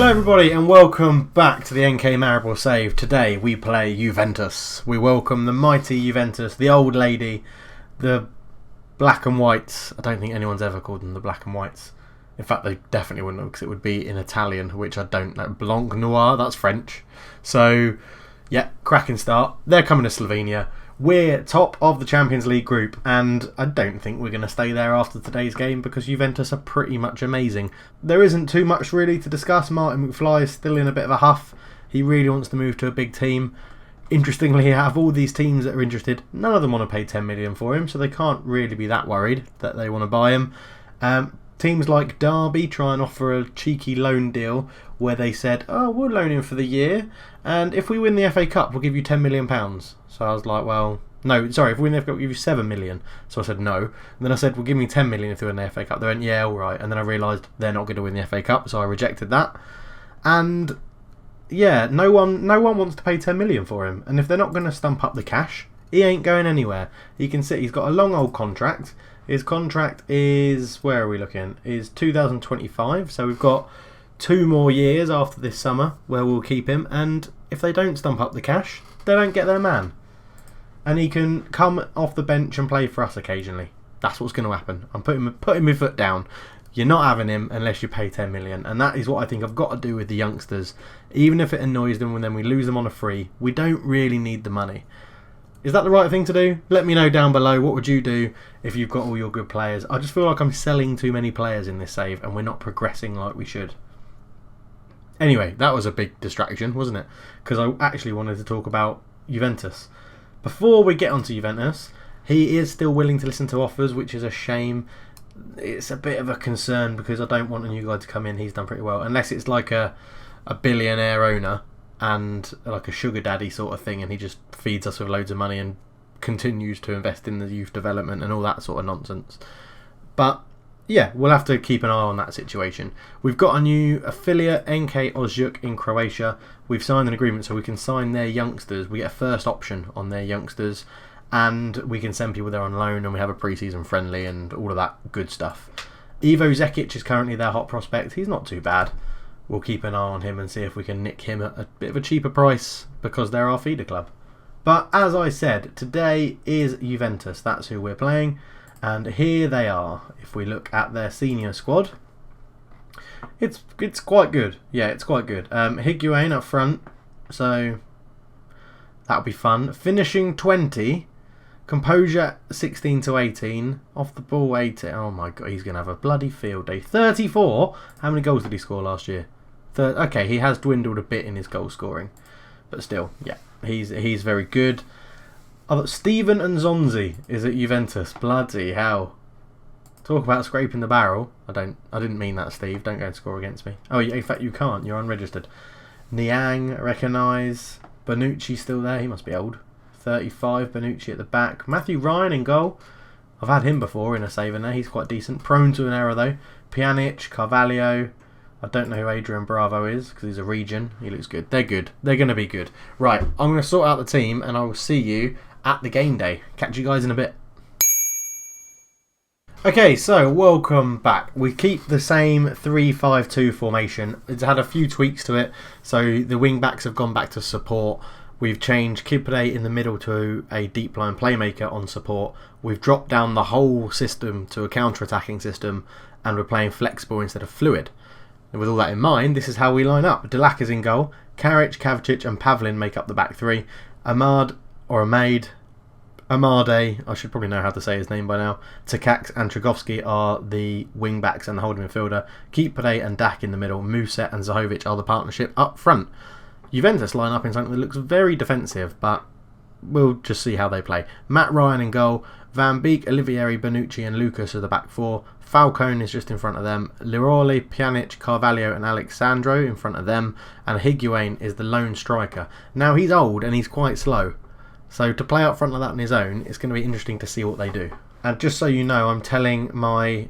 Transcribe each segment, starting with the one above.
Hello everybody and welcome back to the NK Maribor save. Today we play Juventus. We welcome the mighty Juventus, the old lady, the black and whites. I don't think anyone's ever called them the black and whites. In fact, they definitely wouldn't, because it would be in Italian, which I don't know. Blanc Noir, that's French. So, yeah, cracking start. They're coming to Slovenia. We're top of the Champions League group, and I don't think we're going to stay there after today's game because Juventus are pretty much amazing. There isn't too much really to discuss. Martin McFly is still in a bit of a huff. He really wants to move to a big team. Interestingly, out of all these teams that are interested, none of them want to pay 10 million for him, so they can't really be that worried that they want to buy him. Teams like Derby try and offer a cheeky loan deal where they said, oh, we'll loan him for the year, and if we win the FA Cup, we'll give you £10 million. So I was like, well, no, sorry, if we win the FA Cup, we'll give you 7 million. So I said no. And then I said, well, give me 10 million if they win the FA Cup. They went, yeah, all right. And then I realised they're not going to win the FA Cup, so I rejected that. And yeah, no one wants to pay 10 million for him. And if they're not going to stump up the cash, he ain't going anywhere. He can sit. He's got a long old contract. His contract is, where are we looking? Is 2025. So we've got 2 more years after this summer where we'll keep him. And if they don't stump up the cash, they don't get their man. And he can come off the bench and play for us occasionally. That's what's going to happen. I'm putting my foot down. You're not having him unless you pay 10 million. And that is what I think I've got to do with the youngsters. Even if it annoys them when then we lose them on a free, we don't really need the money. Is that the right thing to do? Let me know down below. What would you do if you've got all your good players? I just feel like I'm selling too many players in this save and we're not progressing like we should. Anyway, that was a big distraction, wasn't it? Because I actually wanted to talk about Juventus. Before we get onto Juventus, he is still willing to listen to offers, which is a shame. It's a bit of a concern because I don't want a new guy to come in. He's done pretty well. Unless it's like a billionaire owner and like a sugar daddy sort of thing, and he just feeds us with loads of money and continues to invest in the youth development and all that sort of nonsense. But yeah, we'll have to keep an eye on that situation. We've got a new affiliate, NK Maribor in Croatia. We've signed an agreement so we can sign their youngsters. We get a first option on their youngsters, and we can send people there on loan, and we have a pre-season friendly and all of that good stuff. Ivo Zekic is currently their hot prospect. He's not too bad. We'll keep an eye on him and see if we can nick him at a bit of a cheaper price because they're our feeder club. But as I said, today is Juventus. That's who we're playing. And here they are. If we look at their senior squad, it's quite good. Yeah, it's quite good. Higuain up front, so that'll be fun. Finishing 20, composure 16 to 18, off the ball 18. Oh my god, he's gonna have a bloody field day. 34. How many goals did he score last year? Okay, he has dwindled a bit in his goal scoring, but still, yeah, he's very good. Steven Nzonzi is at Juventus. Bloody hell. Talk about scraping the barrel. I didn't mean that, Steve. Don't go and score against me. Oh, in fact, you can't. You're unregistered. Niang, recognise. Bonucci still there. He must be old. 35, Bonucci at the back. Matthew Ryan in goal. I've had him before in a save in there. He's quite decent. Prone to an error, though. Pjanic, Carvalho. I don't know who Adrian Bravo is because he's a region. He looks good. They're good. They're going to be good. Right, I'm going to sort out the team and I will see you at the game day. Catch you guys in a bit. Okay, so welcome back. We keep the same 3-5-2 formation. It's had a few tweaks to it. So the wing backs have gone back to support. We've changed Kipre in the middle to a deep line playmaker on support. We've dropped down the whole system to a counter-attacking system, and we're playing flexible instead of fluid. And with all that in mind, this is how we line up. Delac is in goal. Karic, Kavcic and Pavlin make up the back three. Amade, I should probably know how to say his name by now. Takacs and Trigovski are the wing backs and the holding midfielder. Kipre and Dak in the middle. Muset and Zahovic are the partnership up front. Juventus line up in something that looks very defensive, but we'll just see how they play. Matt Ryan in goal. Van Beek, Olivieri, Bonucci and Lucas are the back four. Falcone is just in front of them. Liroli, Pjanic, Carvalho and Alexandro in front of them. And Higuain is the lone striker. Now he's old and he's quite slow. So to play up front like that on his own, it's going to be interesting to see what they do. And just so you know, I'm telling my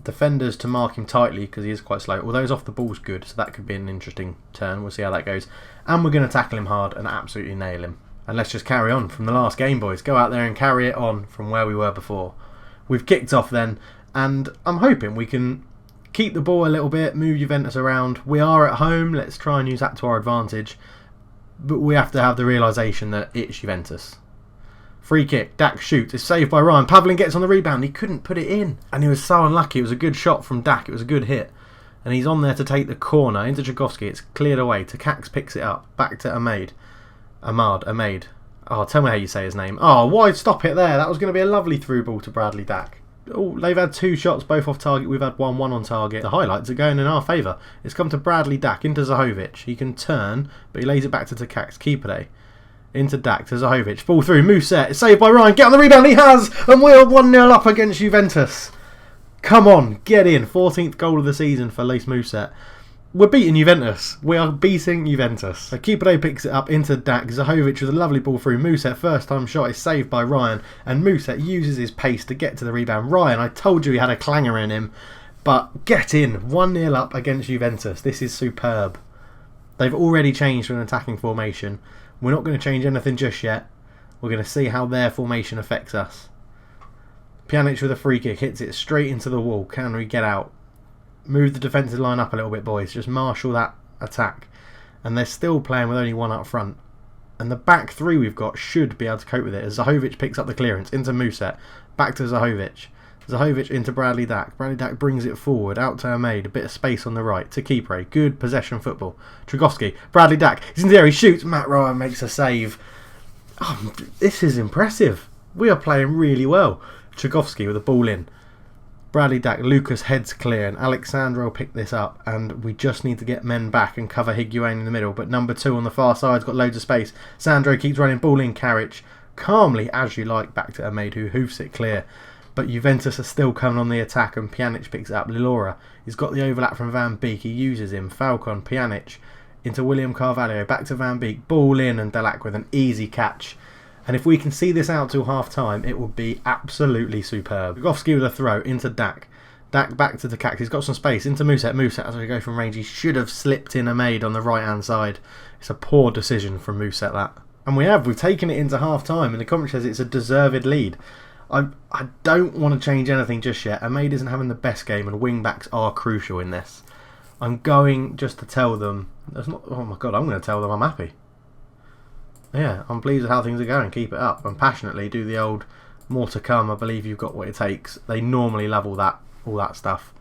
defenders to mark him tightly because he is quite slow. Although his off the ball's good, so that could be an interesting turn. We'll see how that goes. And we're going to tackle him hard and absolutely nail him. And let's just carry on from the last game, boys. Go out there and carry it on from where we were before. We've kicked off then, and I'm hoping we can keep the ball a little bit, move Juventus around. We are at home, let's try and use that to our advantage. But we have to have the realisation that it's Juventus. Free kick, Dak shoots, it's saved by Ryan. Pavlin gets on the rebound, he couldn't put it in. And he was so unlucky, it was a good shot from Dak, it was a good hit. And he's on there to take the corner into Tchaikovsky, it's cleared away. Takacs picks it up, back to Ahmad. Oh, tell me how you say his name. Oh, why stop it there? That was going to be a lovely through ball to Bradley Dak. Oh, they've had 2 shots, both off target. We've had one on target. The highlights are going in our favour. It's come to Bradley Dak into Zahovic. He can turn, but he lays it back to Takacs. Keeper day. Into Dak to Zahovic. Ball through. Muset. It's saved by Ryan. Get on the rebound. He has. And we're 1-0 up against Juventus. Come on. Get in. 14th goal of the season for Lace Muset. We're beating Juventus. We are beating Juventus. So Keeper picks it up into Dak. Zahovic with a lovely ball through. Muset, first time shot, is saved by Ryan. And Muset uses his pace to get to the rebound. Ryan, I told you he had a clanger in him. But get in. 1-0 up against Juventus. This is superb. They've already changed to an attacking formation. We're not going to change anything just yet. We're going to see how their formation affects us. Pjanic with a free kick. Hits it straight into the wall. Can we get out? Move the defensive line up a little bit, boys. Just marshal that attack. And they're still playing with only one up front. And the back 3 we've got should be able to cope with it. As Zahovic picks up the clearance into Muset. Back to Zahovic. Zahovic into Bradley Dak. Bradley Dak brings it forward. Out to Ahmad. A bit of space on the right. To Kipre. Good possession football. Tchaikovsky. Bradley Dak. He's in the air. He shoots. Matt Ryan makes a save. Oh, this is impressive. We are playing really well. Tchaikovsky with the ball in. Bradley Dak, Lucas heads clear, and Alexandro picked this up, and we just need to get men back and cover Higuain in the middle, but number 2 on the far side's got loads of space. Sandro keeps running, ball in, Karic, calmly, as you like, back to Ahmad, who hoofs it clear. But Juventus are still coming on the attack, and Pjanic picks it up. Lilora, he's got the overlap from Van Beek, he uses him. Falcon, Pjanic, into William Carvalho, back to Van Beek, ball in, and Delac with an easy catch. And if we can see this out till half time, it will be absolutely superb. Tchaikovsky with a throw into Dak. Dak back to Takacs. He's got some space into Muset. Muset, as we go from range, he should have slipped in Ahmad on the right hand side. It's a poor decision from Muset, that. And we've taken it into half time, and the commentary says it's a deserved lead. I don't want to change anything just yet. Ahmad isn't having the best game, and wing backs are crucial in this. I'm going just to tell them. Oh my god, I'm going to tell them I'm happy. Yeah, I'm pleased with how things are going. Keep it up and passionately do the old more to come. I believe you've got what it takes. They normally love all that stuff.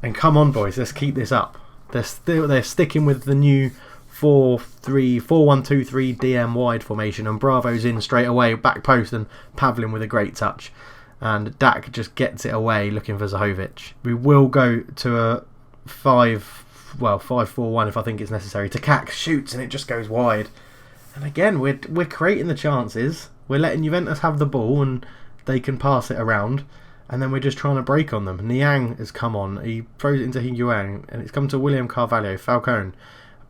And come on, boys, let's keep this up. They're sticking with the new 4-1-2-3 DM wide formation, and Bravo's in straight away, back post, and Pavlin with a great touch. And Dak just gets it away, looking for Zahovic. We will go to a 5-4-1 if I think it's necessary. Takacs shoots and it just goes wide. And again, we're creating the chances. We're letting Juventus have the ball and they can pass it around. And then we're just trying to break on them. Niang has come on. He throws it into Higuain. And it's come to William Carvalho. Falcone. A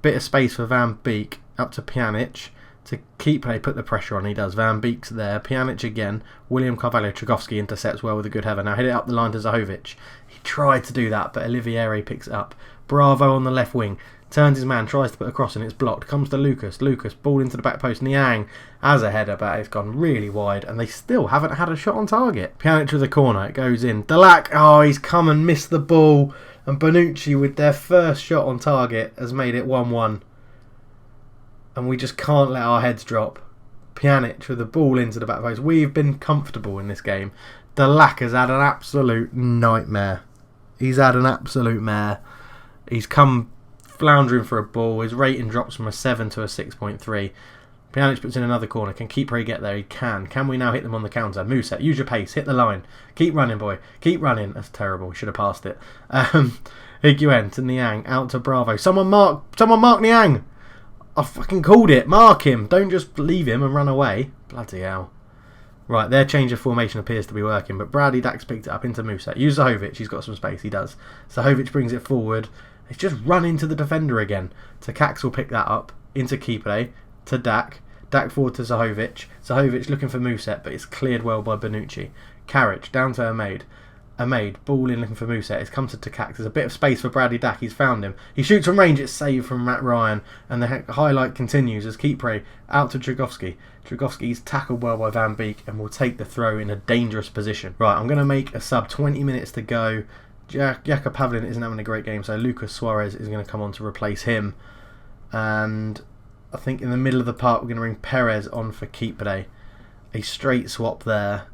bit of space for Van Beek. Up to Pjanic. To keep play, put the pressure on. He does. Van Beek's there. Pjanic again. William Carvalho. Tchaikovsky intercepts well with a good header. Now hit it up the line to Zahovic. He tried to do that, but Olivieri picks it up. Bravo on the left wing. Turns his man, tries to put a cross and it's blocked. Comes to Lucas. Lucas, ball into the back post. Niang has a header, but it's gone really wide. And they still haven't had a shot on target. Pjanic with a corner. It goes in. Delac, oh, he's come and missed the ball. And Bonucci, with their first shot on target, has made it 1-1. And we just can't let our heads drop. Pjanic with the ball into the back post. We've been comfortable in this game. Delac has had an absolute nightmare. He's had an absolute mare. He's come floundering for a ball. His rating drops from a 7 to a 6.3. Pjanic puts in another corner. Can Kipre get there? He can. Can we now hit them on the counter? Muset, use your pace. Hit the line. Keep running, boy. Keep running. That's terrible. We should have passed it. Higuain to Niang. Out to Bravo. Someone mark Niang. I fucking called it. Mark him. Don't just leave him and run away. Bloody hell. Right, their change of formation appears to be working, but Bradley Dax picked it up into Muset. Use Zahovic. He's got some space. He does. Zahovic brings it forward. It's just run into the defender again. Takacs will pick that up. Into Kipre. To Dak. Dak forward to Zahovic. Zahovic looking for Muset, but it's cleared well by Bonucci. Karic down to Ahmad. Ahmad, ball in looking for Muset. It's come to Takacs. There's a bit of space for Bradley Dak. He's found him. He shoots from range. It's saved from Matt Ryan. And the highlight continues as Kipre out to Tchaikovsky. Tchaikovsky's tackled well by Van Beek and will take the throw in a dangerous position. Right, I'm going to make a sub. 20 minutes to go. Jaka Pavlin isn't having a great game, so Lucas Suarez is going to come on to replace him. And I think in the middle of the park we're going to bring Perez on for Keeper. A straight swap there.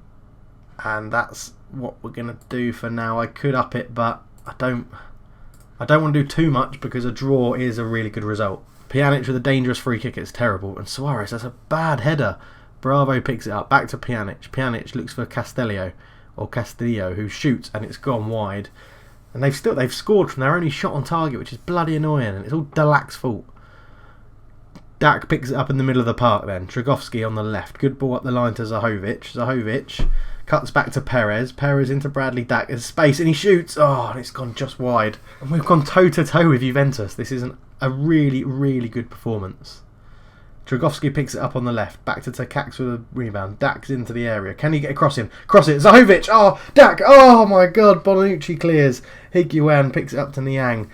And that's what we're going to do for now. I could up it, but I don't want to do too much because a draw is a really good result. Pjanic with a dangerous free kick, it's terrible. And Suarez, that's a bad header. Bravo picks it up, back to Pjanic. Pjanic looks for Castillo, who shoots, and it's gone wide. And they've scored from their only shot on target, which is bloody annoying, and it's all Delac's fault. Dak picks it up in the middle of the park then. Tragowski on the left. Good ball up the line to Zahovic. Zahovic cuts back to Perez. Perez into Bradley Dak. There's space and he shoots. Oh, and it's gone just wide. And we've gone toe-to-toe with Juventus. This is a really, really good performance. Tragowski picks it up on the left. Back to Takacs with a rebound. Dak's into the area. Can he get a cross in? Cross it. Zahovic. Oh, Dak. Oh, my God. Bonucci clears. Higuain picks it up to Niang.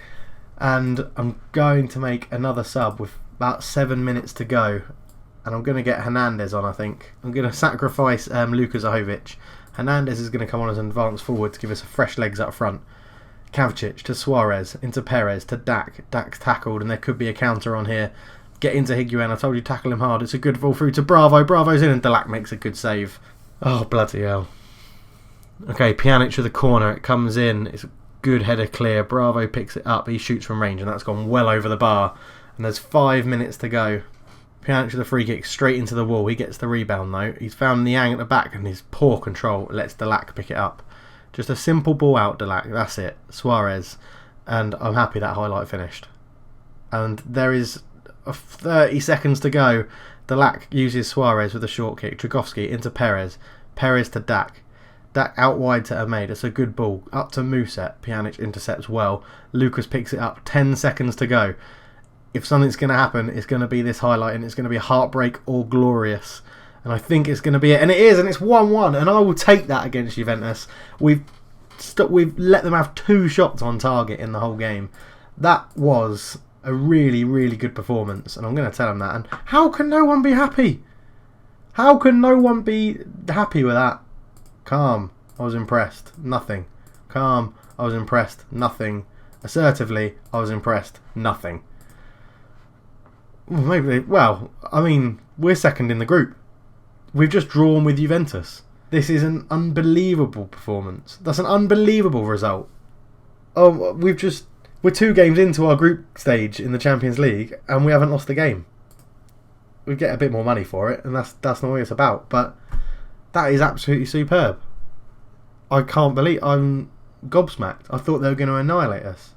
And I'm going to make another sub with about 7 minutes to go, and I'm going to get Hernandez on, I think. I'm going to sacrifice Luka Zahovic. Hernandez is going to come on as an advance forward to give us a fresh legs up front. Kavcic to Suarez, into Perez, to Dak. Dak's tackled, and there could be a counter on here. Get into Higuain. I told you, tackle him hard. It's a good ball through to Bravo. Bravo's in, and Delac makes a good save. Oh, bloody hell. Okay, Pjanic with the corner. It comes in. It's a good header clear. Bravo picks it up. He shoots from range, and that's gone well over the bar. And there's 5 minutes to go. Pjanic with a free kick straight into the wall. He gets the rebound though. He's found Niang at the back, and his poor control lets Delac pick it up. Just a simple ball out, Delac. That's it. Suarez. And I'm happy that highlight finished. And there is 30 seconds to go. Delac uses Suarez with a short kick. Tragowski into Perez. Perez to Dak. Dak out wide to Ahmed. It's a good ball. Up to Muset. Pjanic intercepts well. Lucas picks it up. 10 seconds to go. If something's going to happen, it's going to be this highlight, and it's going to be a heartbreak or glorious. And I think it's going to be it. And it is, and it's 1-1. And I will take that against Juventus. We've let them have 2 shots on target in the whole game. That was a really, really good performance. And I'm going to tell them that. And how can no one be happy? How can no one be happy with that? Calm. I was impressed. Nothing. Calm. I was impressed. Nothing. Assertively, I was impressed. Nothing. Maybe. Well, I mean, we're second in the group. We've just drawn with Juventus. This is an unbelievable performance. That's an unbelievable result. Oh, we're 2 games into our group stage in the Champions League, and we haven't lost a game. We get a bit more money for it, and that's not what it's about. But that is absolutely superb. I can't believe. I'm gobsmacked. I thought they were going to annihilate us.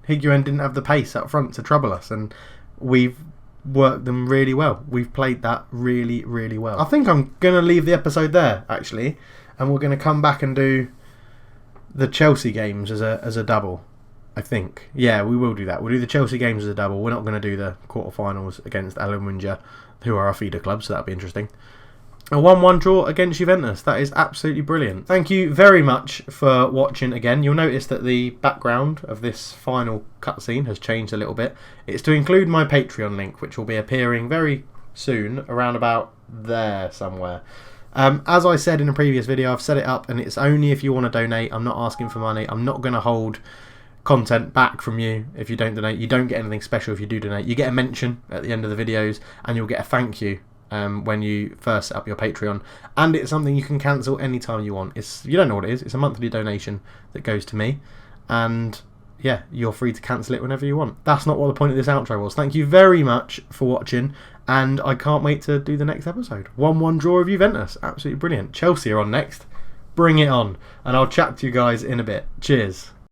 Higuain didn't have the pace up front to trouble us, and we've worked them really well. We've played that really, really well. I think I'm going to leave the episode there, actually, and we're going to come back and do the Chelsea games as a double, I think. Yeah, we will do that. We'll do the Chelsea games as a double. We're not going to do the quarterfinals against Alamunja, who are our feeder club, so that'll be interesting. A 1-1 draw against Juventus. That is absolutely brilliant. Thank you very much for watching again. You'll notice that the background of this final cutscene has changed a little bit. It's to include my Patreon link, which will be appearing very soon, around about there somewhere. As I said in a previous video, I've set it up, and it's only if you want to donate. I'm not asking for money. I'm not going to hold content back from you if you don't donate. You don't get anything special if you do donate. You get a mention at the end of the videos, and you'll get a thank you when you first set up your Patreon, and it's something you can cancel anytime you want. You don't know what it is. It's a monthly donation that goes to me, and yeah, you're free to cancel it whenever you want. That's not what the point of this outro was. Thank you very much for watching, and I can't wait to do the next episode. 1-1 draw of Juventus. Absolutely brilliant. Chelsea are on next. Bring it on, and I'll chat to you guys in a bit. Cheers.